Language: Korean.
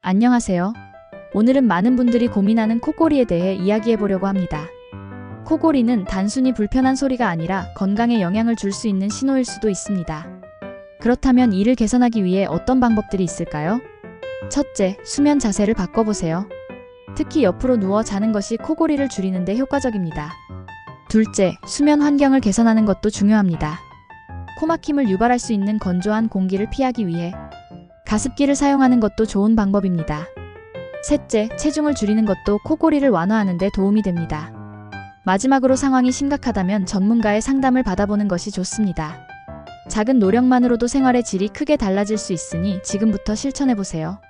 안녕하세요. 오늘은 많은 분들이 고민하는 코골이에 대해 이야기해 보려고 합니다. 코골이는 단순히 불편한 소리가 아니라 건강에 영향을 줄 수 있는 신호일 수도 있습니다. 그렇다면 이를 개선하기 위해 어떤 방법들이 있을까요? 첫째, 수면 자세를 바꿔보세요. 특히 옆으로 누워 자는 것이 코골이를 줄이는 데 효과적입니다. 둘째, 수면 환경을 개선하는 것도 중요합니다. 코막힘을 유발할 수 있는 건조한 공기를 피하기 위해 가습기를 사용하는 것도 좋은 방법입니다. 셋째, 체중을 줄이는 것도 코골이를 완화하는 데 도움이 됩니다. 마지막으로 상황이 심각하다면 전문가의 상담을 받아보는 것이 좋습니다. 작은 노력만으로도 생활의 질이 크게 달라질 수 있으니 지금부터 실천해보세요.